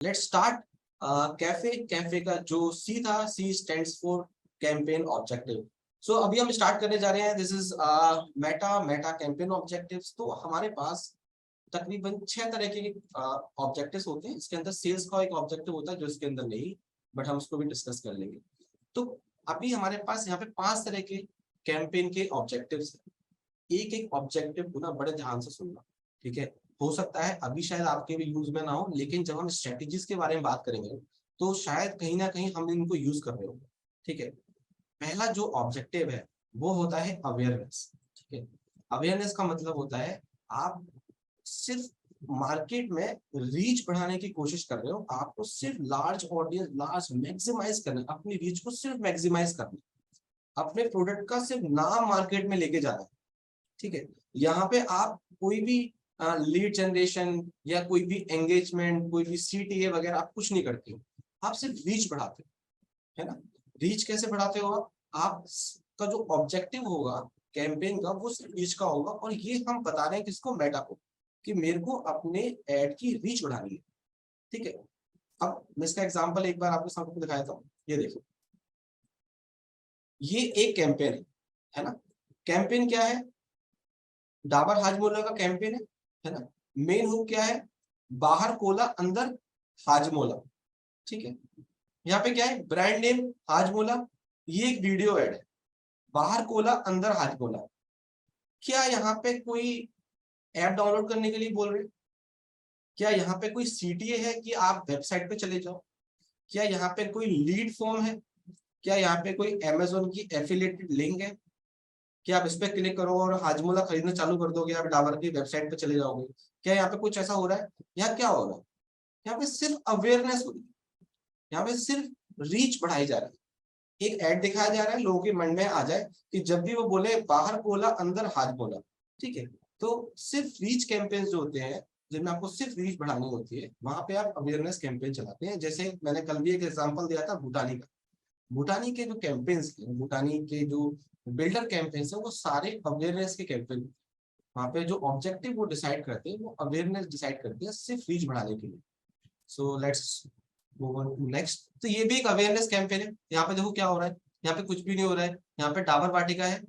Let's start. Cafe cafe का जो C था, C stands for campaign objective. So अभी हम स्टार्ट करने जा रहे हैं। This is Meta Meta campaign objectives. तो हमारे पास तकरीबन 6 तरह के ऑब्जेक्टिव्स होते हैं। इसके अंदर सेल्स का एक ऑब्जेक्टिव होता है जो इसके अंदर नहीं, बट हम उसको भी डिस्कस कर लेंगे। तो अभी हमारे पास यहाँ पे 5 तरह के कैंपेन के ऑब्जेक्टिव्स हैं। एक एक ऑब्जेक्टिव को ना बड़े ध्यान से सुनना, ठीक है। हो सकता है अभी शायद आपके भी यूज में ना हो, लेकिन जब हम स्ट्रेटेजीज के बारे में बात करेंगे तो शायद कहीं ना कहीं हम इनको यूज कर रहे होंगे, ठीक है। पहला जो ऑब्जेक्टिव है वो होता है अवेयरनेस, ठीक है। अवेयरनेस का मतलब होता है आप सिर्फ मार्केट में रीच बढ़ाने की कोशिश कर रहे हो। आपको सिर्फ लार्ज ऑडियंस, लार्ज मैक्सिमाइज करना, अपनी रीच को सिर्फ मैक्सिमाइज करना, अपने प्रोडक्ट का सिर्फ नाम मार्केट में लेके जाना है, ठीक है। यहाँ पे आप कोई भी लीड जनरेशन या कोई भी एंगेजमेंट, कोई भी सीटीए वगैरह आप कुछ नहीं करते हो। आप सिर्फ रीच बढ़ाते हो, है ना। रीच कैसे बढ़ाते हो आप का जो ऑब्जेक्टिव होगा कैंपेन का वो सिर्फ रीच का होगा। और ये हम बता रहे हैं किसको, मेटा को, कि मेरे को अपने एड की रीच बढ़ानी है, ठीक है। अब मैं इसका एग्जांपल एक बार आपको सामने दिखाया था। ये देखो, ये एक कैंपेन है ना। कैंपेन क्या है? डाबर हाजमोला का कैंपेन है ना। मेन हुक क्या है? बाहर कोला अंदर हाजमोला, ठीक है। यहाँ पे क्या है? Brand name Hajmola. ये एक वीडियो एड है, बाहर कोला अंदर हाजमोला। क्या यहाँ पे कोई ऐप डाउनलोड करने के लिए बोल रहे? क्या यहाँ पे कोई सीटीए है कि आप वेबसाइट पे चले जाओ? क्या यहाँ पे कोई लीड फॉर्म है? क्या यहाँ पे कोई अमेजोन की एफिलिएटेड लिंक है कि आप इस पे क्लिक करो और हाजमोला खरीदना चालू कर दोगे, आप डाबर की वेबसाइट पे चले जाओगे? क्या यहाँ पे कुछ ऐसा हो रहा है? यहाँ क्या हो रहा है? यहाँ पे सिर्फ अवेयरनेस हो रही है, यहाँ पे सिर्फ रीच बढ़ाई जा रही है। एक ऐड दिखाया जा रहा है, लोगों के मन में आ जाए कि जब भी वो बोले बाहर कोला अंदर हाजमोला, ठीक है। तो सिर्फ रीच कैंपेन जो होते हैं, जिनमें आपको सिर्फ रीच बढ़ानी होती है, वहां पे आप अवेयरनेस कैंपेन चलाते हैं। जैसे मैंने कल भी एक एग्जांपल दिया था भूटानी का। भूटानी के जो कैंपेन्स हैं, भूटानी के जो बिल्डर कैंपेन्स हैं, वो सारे अवेयरनेस के कैंपेन। वहाँ पे जो ऑब्जेक्टिव वो डिसाइड करते हैं, वो अवेयरनेस डिसाइड करते हैं सिर्फ रीच बढ़ाने के लिए। So let's move on to next. तो ये भी एक अवेयरनेस कैंपेन है। यहाँ पे देखो क्या हो रहा है, यहाँ पे कुछ भी नहीं हो रहा है। यहाँ पे डाबर वाटिका है,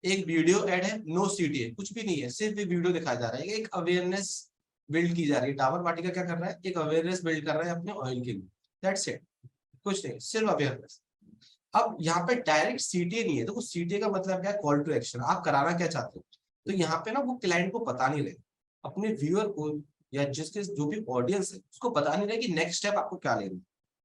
एक वीडियो एड है, नो सीटीए, कुछ भी नहीं है, सिर्फ एक वीडियो दिखाया जा रहा है। एक अवेयरनेस बिल्ड की जा रही है। डाबर वाटिका क्या कर रहा है? एक अवेयरनेस बिल्ड कर रहा है अपने ऑयल के लिए। दैट्स इट, कुछ नहीं, सिर्फ अवेयरनेस। अब यहाँ पे डायरेक्ट सीटीए नहीं है। देखो सीटीए का मतलब क्या है? कॉल टू एक्शन, आप कराना क्या चाहते हो। तो यहाँ पे ना वो क्लाइंट को पता नहीं रहे, अपने व्यूअर को या जिसके जो भी ऑडियंस है उसको पता नहीं रहे कि नेक्स्ट स्टेप आपको क्या लेना।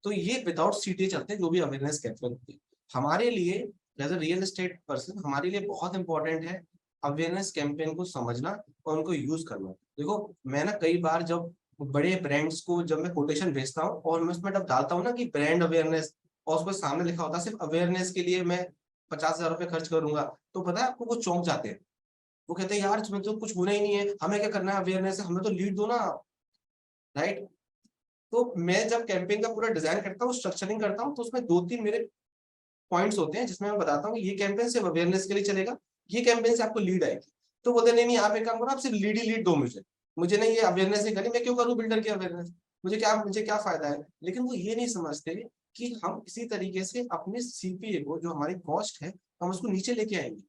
तो ये विदाउट सीटीए चलते हैं जो भी अवेयरनेस कैंपेन होती है। हमारे लिए as a real estate person, हमारे लिए बहुत इंपॉर्टेंट है अवेयरनेस कैंपेन को समझना और उनको यूज करना। देखो मैं ना कई बार जब बड़े ब्रांड्स को जब मैं कोटेशन भेजता हूँ और मैं उसमें जब डालता हूँ ना कि ब्रांड अवेयरनेस, और उसको सामने लिखा होता है सिर्फ अवेयरनेस के लिए मैं 50,000 रुपए खर्च करूंगा, तो पता है आपको वो चौंक जाते हैं। वो कहते हैं यार इसमें तो कुछ होना ही नहीं है, हमें क्या करना है अवेयरनेस है, हमें तो लीड दो ना, राइट। तो मैं जब कैंपेन का पूरा डिजाइन करता हूँ, स्ट्रक्चरिंग करता हूँ, तो उसमें 2-3 मेरे पॉइंट्स होते हैं जिसमें मैं बताता हूँ ये कैंपेन सिर्फ अवेयरनेस के लिए चलेगा, ये कैंपेन से आपको लीड आएगी। तो बोलते नहीं नहीं, आप एक काम करो, आप सिर्फ लीड ही लीड दो मुझे, मुझे नहीं ये अवेयरनेस नहीं करनी, मैं क्यों करूँ बिल्डर की अवेयरनेस, मुझे क्या फायदा है। लेकिन वो ये नहीं समझते कि हम किसी तरीके से अपने सीपीए को, जो हमारी कॉस्ट है, हम उसको नीचे लेके आएंगे।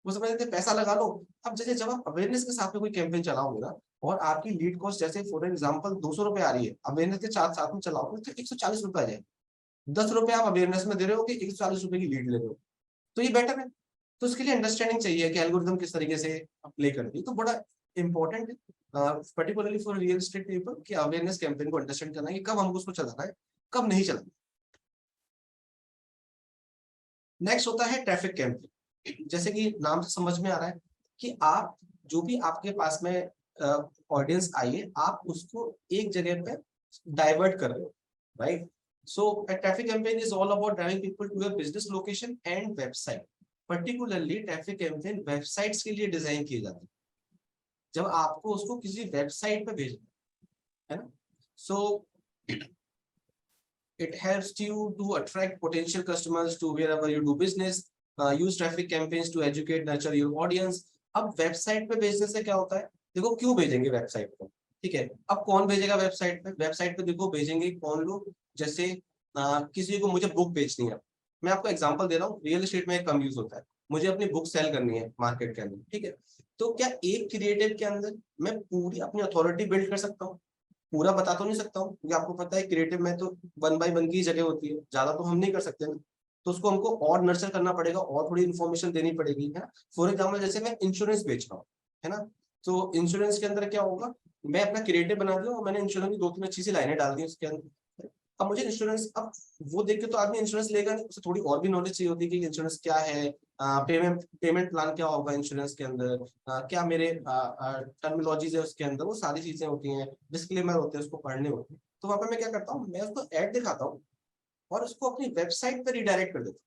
वो समझते पैसा लगा लो। अब जैसे जब आप अवेयरनेस के साथ में कोई कैंपेन चलाओगे ना, और आपकी लीड कॉस्ट जैसे फॉर एग्जाम्पल 200 रुपए आ रही है, अवेयरनेस के साथ साथ में चलाओगे तो 140 रुपए आ जाए। 10 रुपए आप अवेयरनेस में दे रहे हो कि 140 रुपए की लीड ले रहे हो, तो ये बेटर है। तो उसके लिए अंडरस्टैंडिंग चाहिए कि एल्गोरिथम किस तरीके से प्ले करती है। तो बड़ा इंपॉर्टेंट है particularly for real estate people कि अवेयरनेस कैंपेन को अंडरस्टैंड करना है कि कब हमको उसको चलाना है, कब नहीं चलाना। नेक्स्ट होता है ट्रैफिक कैंपेन। जैसे कि नाम से समझ में आ रहा है कि आप जो भी आपके पास में ऑडियंस आई है, आप उसको एक जगह पे डाइवर्ट कर रहे हो, right. So a traffic campaign is all about driving people to your business location and website. Particularly traffic campaign websites के लिए डिजाइन किए जाते हैं, जब आपको उसको किसी वेबसाइट पे भेजना है ना। सो it helps you to attract potential customers to wherever you do business. Use traffic campaigns to educate, nurture your audience. अब वेबसाइट पे भेजने से क्या होता है? देखो क्यों भेजेंगे वेबसाइट पे? ठीक है। अब कौन भेजेगा वेबसाइट पे? वेबसाइट पे देखो भेजेंगे कौन लोग, जैसे किसी को मुझे बुक बेचनी है, मैं आपको एग्जांपल दे रहा हूँ, रियल एस्टेट में कम यूज होता है, मुझे अपनी बुक सेल करनी है मार्केट के अंदर, ठीक है। तो क्या एक क्रिएटिव के अंदर मैं पूरी अपनी अथॉरिटी बिल्ड कर सकता हूँ? पूरा बता तो नहीं सकता हूँ, क्योंकि आपको पता है क्रिएटिव में तो 1 बाय 1 की जगह होती है, ज्यादा तो हम नहीं कर सकते ना। तो उसको हमको और नर्चर करना पड़ेगा, और थोड़ी इन्फॉर्मेशन देनी पड़ेगी, है ना। फॉर एग्जाम्पल जैसे मैं इंश्योरेंस बेच रहा हूँ, है ना, तो इंश्योरेंस के अंदर क्या होगा, मैं अपना क्रिएटिव बना दिया और मैंने इंश्योरेंस की 2-3 अच्छी सी लाइनें डाल दी उसके अंदर। अब मुझे इंश्योरेंस, अब वो देख के तो आदमी इंश्योरेंस लेगा नहीं, उसे थोड़ी और भी नॉलेज चाहिए होती है कि इंश्योरेंस क्या है, पेमेंट पेमेंट प्लान क्या होगा इंश्योरेंस के अंदर, क्या मेरे टर्मिनोलॉजीज है उसके अंदर, वो सारी चीजें होती हैं, डिस्क्लेमर होते हैं, उसको पढ़ने होते हैं। तो वहां पर मैं क्या करता हूँ, मैं उसको ऐड दिखाता हूँ और उसको अपनी वेबसाइट पर रिडायरेक्ट कर देता हूँ।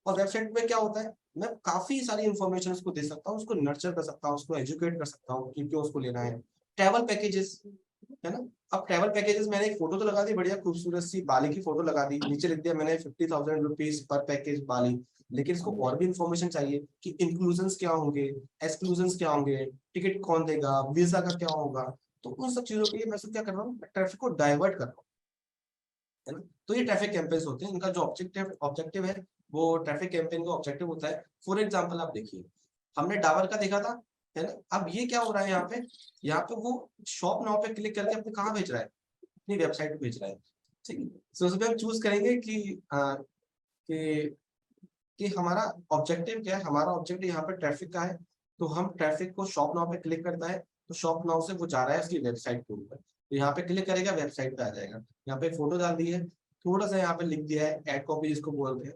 और वेबसाइट में क्या होता है, मैं काफी सारी इंफॉर्मेशन उसको दे सकता हूँ, उसको नर्चर कर सकता हूँ, उसको एजुकेट कर सकता हूँ कि क्यों उसको लेना है। ट्रैवल पैकेजेस, है ना। अब ट्रैवल पैकेजेस, मैंने एक फोटो तो लगा दी बढ़िया खूबसूरत सी बाली की फोटो लगा दी, नीचे लिख दिया मैंने 50,000 रुपीज पर पैकेज बाली। लेकिन इसको और भी इंफॉर्मेशन चाहिए कि इंक्लूजन्स क्या होंगे, एक्सक्लूजन्स क्या होंगे, टिकट कौन देगा, वीजा का क्या होगा। तो उन सब चीजों के लिए मैं क्या कर रहा हूँ, ट्रैफिक को डाइवर्ट कर रहा हूँ, है ना। तो ये ट्रैफिक कैंपेन्स होते हैं, इनका जो ऑब्जेक्टिव ऑब्जेक्टिव है, वो ट्रैफिक कैंपेन का ऑब्जेक्टिव होता है। फॉर एग्जांपल आप देखिए, हमने डाबर का देखा था, है ना। अब ये क्या हो रहा है यहाँ पे वो शॉप नाउ पे क्लिक करके अपने कहाँ भेज रहा है, अपनी वेबसाइट पे भेज रहा है, ठीक है। तो उसमें हम चूज करेंगे कि कि हमारा ऑब्जेक्टिव क्या है, हमारा ऑब्जेक्टिव यहाँ पे ट्रैफिक का है। तो हम ट्रैफिक को शॉप नाउ पे क्लिक करता है, तो शॉप नाउ से वो जा रहा है उसकी वेबसाइट के ऊपर, तो यहाँ पे क्लिक करेगा वेबसाइट पे आ जाएगा। यहाँ पे फोटो डाल दी है, थोड़ा सा यहाँ पे लिख दिया है एड कॉपी जिसको बोलते हैं,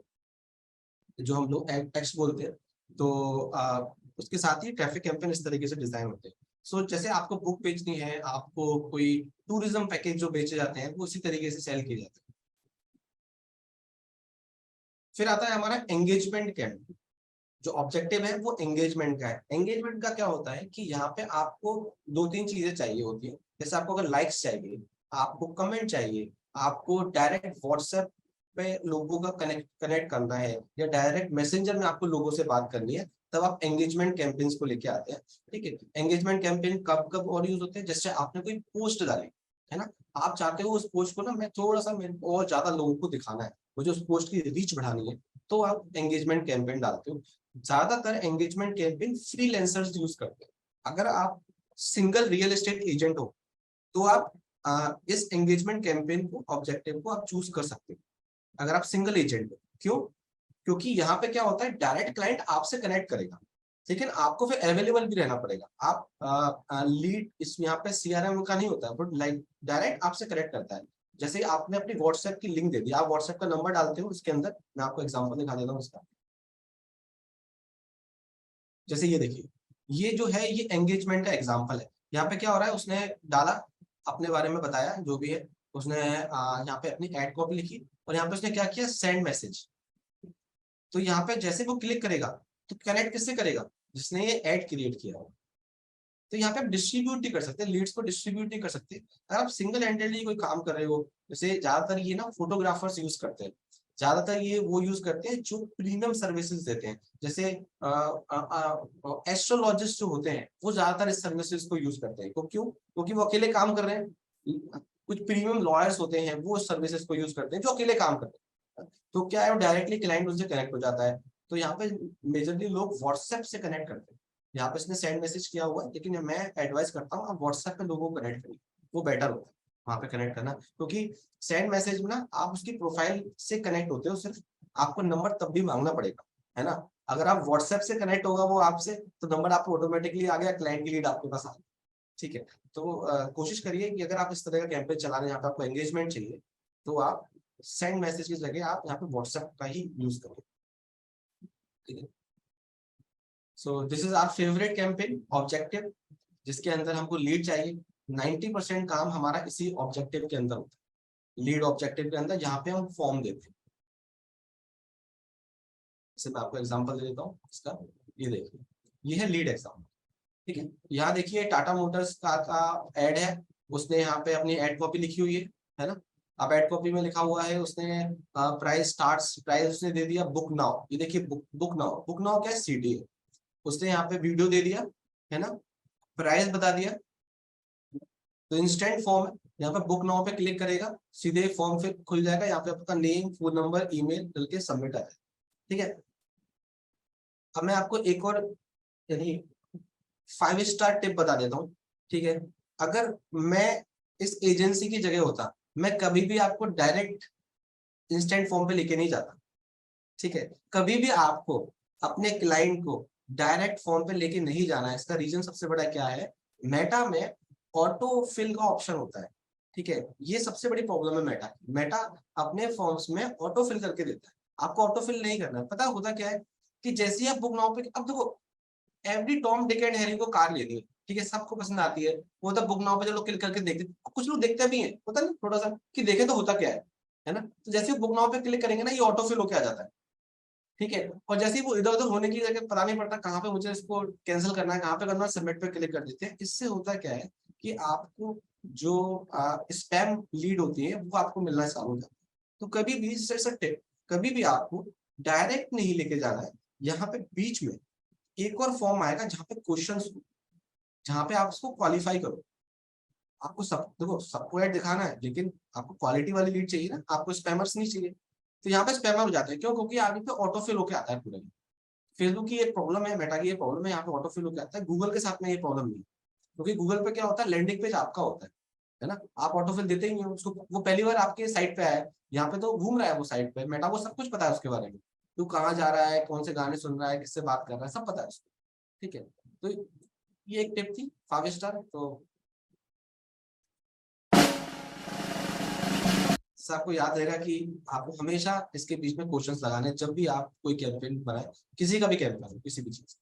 जो हम लोग एड टेक्स्ट बोलते हैं। तो उसके साथ ही ट्रैफिक कैंपेन इस तरीके से डिजाइन होते हैं। सो जैसे आपको बुक बेचनी है, आपको कोई टूरिज्म पैकेज जो बेचे जाते हैं, वो उसी तरीके से सेल किए जाते हैं। फिर आता है हमारा एंगेजमेंट कैंपेन। जो ऑब्जेक्टिव है वो एंगेजमेंट का है। एंगेजमेंट का क्या होता है कि यहाँ पे आपको 2-3 चीजें चाहिए होती है। जैसे आपको अगर लाइक्स चाहिए, आपको कमेंट चाहिए, आपको डायरेक्ट व्हाट्सएप पे लोगों का कनेक्ट कनेक्ट करना है, या डायरेक्ट मैसेंजर में आपको लोगों से बात करनी है, तब आप एंगेजमेंट कैंपेन्स को लेके आते हैं, ठीक है। एंगेजमेंट कैंपेन कब कब और यूज होते हैं, जैसे आपने कोई पोस्ट डाली, है ना, आप चाहते हो उस पोस्ट को ना मैं थोड़ा सा मेरे को और ज्यादा लोगों को दिखाना है, मुझे उस पोस्ट की रीच बढ़ानी है, तो आप एंगेजमेंट कैंपेन डालते हो। ज्यादातर एंगेजमेंट कैंपेन फ्रीलांसर्स यूज करते हैं। अगर आप सिंगल रियल एस्टेट एजेंट हो, तो आप इस एंगेजमेंट कैंपेन को ऑब्जेक्टिव को आप चूज कर सकते हो, अगर आप सिंगल एजेंट हो। क्यों? क्योंकि यहाँ पे क्या होता है, डायरेक्ट क्लाइंट आपसे कनेक्ट करेगा, लेकिन आपको फिर अवेलेबल भी रहना पड़ेगा। आप लीड इस यहाँ पे सीआरएम का नहीं होता है, बट लाइक डायरेक्ट आपसे कनेक्ट करता है। जैसे आपने अपनी व्हाट्सएप की लिंक दे दी, आप व्हाट्सएप का नंबर डालते हो उसके अंदर, मैं आपको एग्जांपल दिखा देता हूँ इसका। जैसे ये देखिए, ये जो है ये एंगेजमेंट का एग्जांपल है। यहाँ पे क्या हो रहा है, उसने डाला, अपने बारे में बताया जो भी है, उसने यहाँ पे अपनी एड कॉपी लिखी, और यहाँ पे उसने क्या किया, सेंड मैसेज। तो यहाँ पे जैसे वो क्लिक करेगा, तो कनेक्ट किससे करेगा, जिसने ये एड क्रिएट किया हो। तो यहाँ पे आप डिस्ट्रीब्यूट नहीं कर सकते, लीड्स को डिस्ट्रीब्यूट नहीं कर सकते। अगर आप सिंगल हैंडेडली कोई काम कर रहे हो, जैसे ज्यादातर ये ना फोटोग्राफर्स यूज करते हैं, ज्यादातर ये वो यूज करते हैं जो प्रीमियम सर्विसेज देते हैं। जैसे एस्ट्रोलॉजिस्ट जो होते हैं, वो ज्यादातर इस सर्विसेज को यूज करते हैं। क्यों? क्योंकि वो अकेले काम कर रहे हैं। कुछ प्रीमियम लॉयर्स होते हैं, वो सर्विसेज को यूज करते हैं जो अकेले काम करते हैं। तो क्या है, वो डायरेक्टली क्लाइंट उनसे कनेक्ट हो जाता है। तो यहाँ पे मेजरली लोग व्हाट्सएप से कनेक्ट करते हैं। यहाँ पे इसने सेंड मैसेज किया हुआ है, लेकिन मैं एडवाइस करता हूँ आप व्हाट्सएप पे लोगों को कनेक्ट करिए, वो बेटर होता है वहां पे कनेक्ट करना। क्योंकि सेंड मैसेज में ना आप उसकी प्रोफाइल से कनेक्ट होते हो सिर्फ, आपको नंबर तब भी मांगना पड़ेगा, है ना। अगर आप व्हाट्सएप से कनेक्ट होगा वो आपसे, तो नंबर आपको ऑटोमेटिकली आ गया, क्लाइंट की लीड आपके पास आ गई, ठीक है। तो कोशिश करिए कि अगर आप इस तरह का कैंपेन चला रहे हैं, यहाँ पे आपको एंगेजमेंट चाहिए, तो आप सेंड मैसेज की जगह आप यहाँ पे व्हाट्सएप का ही यूज करें, ठीक है। So this is our favourite campaign objective, जिसके अंदर हमको लीड चाहिए। 90% काम हमारा इसी ऑब्जेक्टिव के अंदर होता है, लीड ऑब्जेक्टिव के अंदर, जहाँ पे हम फॉर्म देते हैं। जैसे मैं आपको एग्जांपल दे देता हूँ इसका, ये देखिए, ये है लीड एग्जाम्पल, ठीक है। यहाँ देखिए टाटा मोटर्स का एड है, उसने यहाँ पे अपनी एड कॉपी लिखी हुई है ना। अब एड कॉपी में लिखा हुआ है उसने, प्राइस स्टार्ट्स, प्राइस उसने दे दिया बुक नाउ। ये देखिए बुक नाउ क्या है, सीडी है। उसने यहाँ पे वीडियो दे दिया, है ना, प्राइस बता दिया, तो इंस्टेंट फॉर्म है, यहाँ पे बुक नाउ पे क्लिक करेगा, सीधे फॉर्म फिर खुल जाएगा, यहाँ पे आपका नेम, फोन नंबर, ईमेल डाल के सबमिट आ जाएगा। ठीक है, अब मैं आपको एक और यानी 5 स्टार टिप बता देता हूँ। ठीक है, अगर मैं इस एजेंसी की जगह होता, मैं कभी भी आपको डायरेक्ट इंस्टेंट फॉर्म पे लेके नहीं जाता। ठीक है, कभी भी आपको अपने क्लाइंट को डायरेक्ट फॉर्म पे लेके नहीं जाना है। इसका रीजन सबसे बड़ा क्या है, मेटा में ऑटो फिल का ऑप्शन होता है। ठीक है, ये सबसे बड़ी प्रॉब्लम है मेटा की। मेटा अपने फॉर्म्स में ऑटो फिल करके देता है, आपको ऑटो फिल नहीं करना है। पता होता क्या है कि जैसे ही आप बुक नाउ पे, अब देखो every Tom Dick and Harry को कार लेनी है, ठीक है, सबको पसंद आती है, वो तो बुक नाउ पे जो लोग क्लिक करके देखते, कुछ लोग देखते भी हैं, होता नहीं थोड़ा सा कि देखे तो होता क्या है ना। तो जैसे ही बुक नाउ पे क्लिक करेंगे ना, ये ऑटो फिल होके आ जाता है। ठीक है, और जैसे ही वो इधर उधर होने की जगह पता नहीं पड़ता कहाँ पे मुझे इसको कैंसिल करना है, कहाँ पे करना है, सबमिट पे क्लिक कर देते हैं। इससे होता क्या है कि आपको जो स्पैम लीड होती है वो आपको मिलना चालू हो जाता है। तो कभी भी टिप, कभी भी आपको डायरेक्ट नहीं लेके जाना है। यहाँ पे बीच में एक और फॉर्म आएगा जहाँ पे क्वेश्चन, जहाँ पे आप उसको क्वालिफाई करो। आपको सब देखो, सबको ऐड दिखाना है, लेकिन आपको क्वालिटी वाली लीड चाहिए ना, आपको स्पैमर्स नहीं चाहिए। तो यहाँ पे स्पैमर हो जाते हैं, क्यों? क्योंकि आगे पे ऑटो फिल होके आता है पूरा। फेसबुक की एक प्रॉब्लम है, मेटा की ये प्रॉब्लम है, यहाँ पे ऑटो फिल होके आता है। गूगल के साथ में ये प्रॉब्लम नहीं है, क्योंकि गूगल पे क्या होता है, लैंडिंग पेज आपका होता है ना, आप ऑटो फिल देते ही नहीं हो उसको। वो पहली बार आपके साइट पे आया है, यहाँ पे तो घूम रहा है वो साइट पे, मेटा को सब कुछ पता है उसके बारे में, तू कहाँ जा रहा है, कौन से गाने सुन रहा है, किससे बात कर रहा है, सब पता है उसको। ठीक है, तो ये एक टिप थी 5 स्टार। तो आपको याद रहेगा कि आपको हमेशा इसके बीच में क्वेश्चंस लगाने जब भी आप कोई कैंपेन बनाए, किसी का भी कैंपेन हो, किसी भी चीज।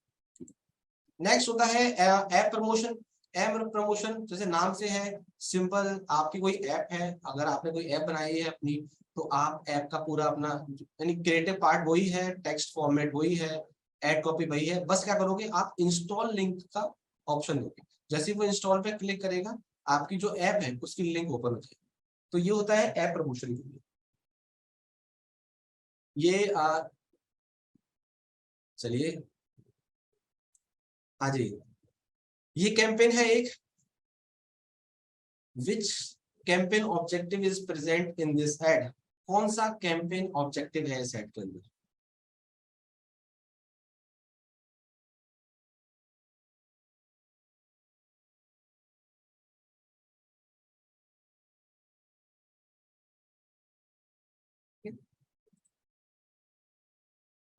नेक्स्ट होता है ऐप प्रमोशन। ऐप प्रमोशन जैसे नाम से है सिंपल, आपकी कोई ऐप है, अगर आपने कोई ऐप बनाई है अपनी, तो आप ऐप का पूरा अपना यानी क्रिएटिव पार्ट वही है, टेक्स्ट फॉर्मेट वही है, एड कॉपी वही है, बस क्या करोगे आप, इंस्टॉल लिंक का ऑप्शन दोगे। जैसे ही वो इंस्टॉल पे क्लिक करेगा, आपकी जो ऐप है उसकी लिंक ओपन हो जाएगी। तो ये होता है ऐप प्रमोशन के लिए। ये चलिए आ जाइए, ये कैंपेन है एक, which campaign objective is present in this ad. कौन सा कैंपेन ऑब्जेक्टिव है इस एड के अंदर?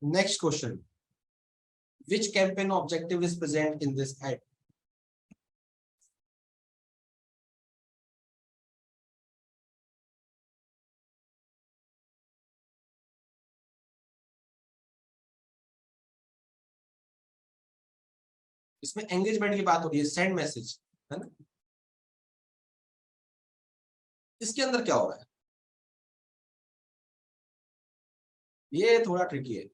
Next question, which campaign objective is present in this ad? इसमें एंगेजमेंट की बात हो रही है, सेंड मैसेज, है ना। इसके अंदर क्या हो रहा है, ये थोड़ा ट्रिकी है।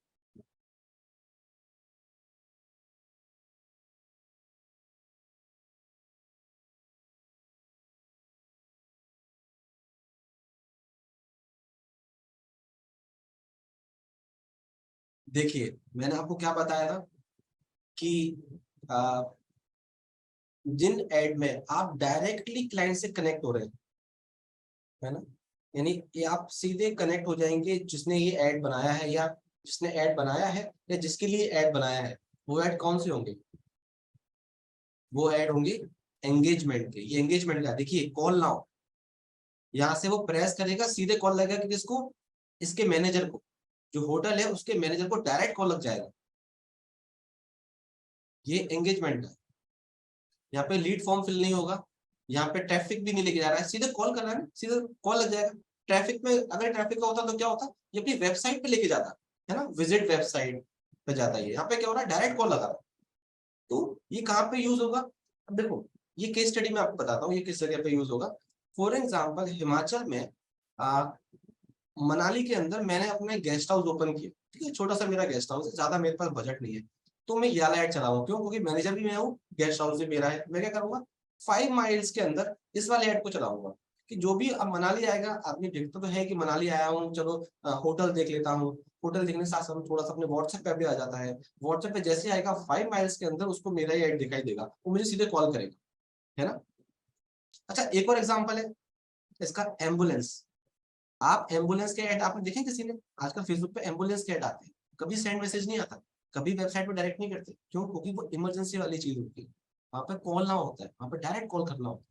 देखिए, मैंने आपको क्या बताया था कि आ, जिन एड में आप डायरेक्टली क्लाइंट से कनेक्ट हो रहे हैं, है ना, यानी ये आप सीधे कनेक्ट हो जाएंगे जिसने ये ऐड बनाया है, या जिसने ऐड बनाया है या जिसके लिए ऐड बनाया है। वो ऐड कौन से होंगे? वो ऐड होंगे एंगेजमेंट के। ये एंगेजमेंट का देखिए, कॉल नाउ, यहाँ से वो प्रेस करेगा, सीधे कॉल लगेगा कि किसको, इसके मैनेजर को, जो होटल है उसके मैनेजर को डायरेक्ट कॉल लग जाएगा। ये एंगेजमेंट का। यहाँ पे लीड फॉर्म फिल नहीं होगा, यहाँ पे ट्रैफिक भी नहीं लेके जा रहा है, सीधे कॉल कर रहा है, सीधे कॉल लग जाएगा। ट्रैफिक में अगर ट्रैफिक का होता तो क्या होता, ये अपनी वेबसाइट पे लेके जाता, है ना, विजिट वेबसाइट पे जाता है। यहाँ पे क्या हो रहा है, डायरेक्ट कॉल लगा रहा है। तो ये कहाँ पे यूज होगा? अब देखो, ये केस स्टडी में आपको बताता हूँ ये किस जगह पे यूज होगा। फॉर एग्जाम्पल, हिमाचल में आ, मनाली के अंदर मैंने अपने गेस्ट हाउस ओपन किया। ठीक है, छोटा सा मेरा गेस्ट हाउस है, ज्यादा मेरे पास बजट नहीं है, तो मैं ये वाला ऐड चलाऊंगा। क्यों? क्योंकि मैनेजर भी मैं हूँ, गेस्ट हाउस भी मेरा है। मैं क्या करूंगा, 5 माइल्स के अंदर इस वाले ऐड को चलाऊंगा कि जो भी अब मनाली आएगा, आदमी देखता तो है कि मनाली आया हूँ, चलो होटल देख लेता हूँ। होटल देखने के साथ साथ थोड़ा सा अपने व्हाट्सएप पे भी आ जाता है। व्हाट्सएप पे जैसे आएगा 5 माइल्स के अंदर, उसको मेरा ही ऐड दिखाई देगा, वो मुझे सीधे कॉल करेगा, है ना। अच्छा एक और एग्जांपल है इसका, एम्बुलेंस। आप एम्बुलेंस के ऐड आपने देखे किसी ने? आजकल फेसबुक पे एम्बुलेंस के ऐड आते हैं, कभी सेंड मैसेज नहीं आता, कभी वेबसाइट पे डायरेक्ट नहीं करते, क्यों? क्योंकि वो इमरजेंसी वाली चीज होती है, वहां पे कॉल ना होता है, वहां पे डायरेक्ट कॉल करना होता है।